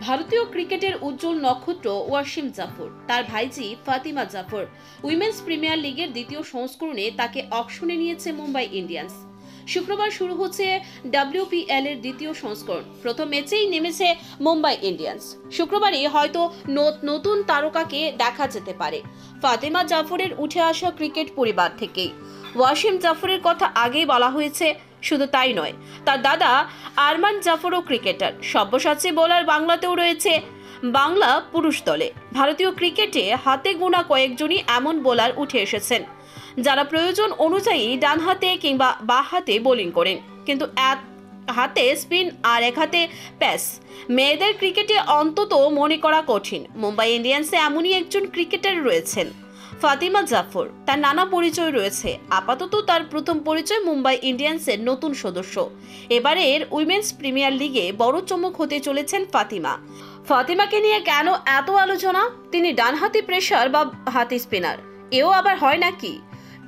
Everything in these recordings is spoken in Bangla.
ভারতীয় ক্রিকেটের উজ্জ্বল নক্ষত্র ওয়াসিম জাফর, তার ভাইজি ফাতিমা জাফর উইমেন্স প্রিমিয়ার লিগের দ্বিতীয় সংস্করণে তাকে অকশনে নিয়েছে মুম্বাই ইন্ডিয়ান্স। শুক্রবার শুরু হচ্ছে WPL এর দ্বিতীয় সংস্করণ। প্রথম ম্যাচেই নেমেছে মুম্বাই ইন্ডিয়ান্স। শুক্রবারই হয়তো নতুন তারকাকে দেখা যেতে পারে ফাতিমা জাফরের উঠে আসা ক্রিকেট পরিবার থেকেই। ওয়াসিম জাফরের কথা আগেই বলা হয়েছে। শুধু তাই নয়, তার দাদা আরমান জাফরও ক্রিকেটার, সব্যসাচী বোলার। বাংলাতেও রয়েছে বাংলা পুরুষ দলে। ভারতীয় ক্রিকেটে হাতে গোনা কয়েকজনই এমন বোলার উঠে এসেছেন যারা প্রয়োজন অনুযায়ী ডান হাতে কিংবা বাঁ হাতে বোলিং করেন, কিন্তু এক হাতে স্পিন আর এক হাতে প্যাস। মেয়েদের ক্রিকেটে অন্তত মনে করা কঠিন। মুম্বাই ইন্ডিয়ান্সে এমনই একজন ক্রিকেটার রয়েছেন ফাতিমা জাফর। তার নানা পরিচয় রয়েছে। আপাতত তার প্রথম পরিচয় মুম্বাই ইন্ডিয়ান্সের নতুন সদস্য। এবারের উইমেন্স প্রিমিয়ার লিগে বড় চমক হতে চলেছেন ফাতিমা। ফাতিমাকে নিয়ে কেন এত আলোচনা? তিনি ডানহাতি প্রেসার বা হাতি স্পিনার, এও আবার হয় নাকি?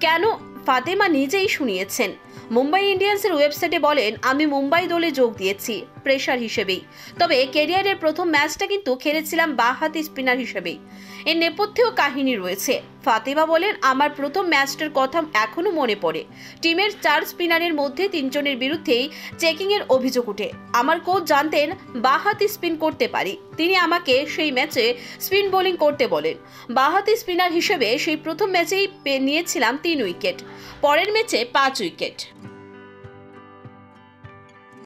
কেন? ফাতিমা নিজেই শুনিয়েছেন। মুম্বাই ইন্ডিয়ান্সের ওয়েবসাইটে বলেন, আমি মুম্বাই দলে যোগ দিয়েছি প্রেসার হিসেবেই, তবে ক্যারিয়ারের প্রথম ম্যাচটা কিন্তু খেলেছিলাম বাঁহাতি স্পিনার হিসেবেই। এর নেপথ্যেও কাহিনী রয়েছে। ফাতিমা বলেন, আমার প্রথম ম্যাচটার কথা এখনো মনে পড়ে। টিমের 4 স্পিনারের মধ্যে 3 জনের বিরুদ্ধেই চেকিংয়ের অভিযোগ উঠে। আমার কোচ জানতেন বাঁহাতি স্পিন করতে পারি, তিনি আমাকে সেই ম্যাচে স্পিন বোলিং করতে বলেন। বাঁহাতি স্পিনার হিসেবে সেই প্রথম ম্যাচেই নিয়েছিলাম 3 উইকেট, পরের ম্যাচে 5 উইকেট।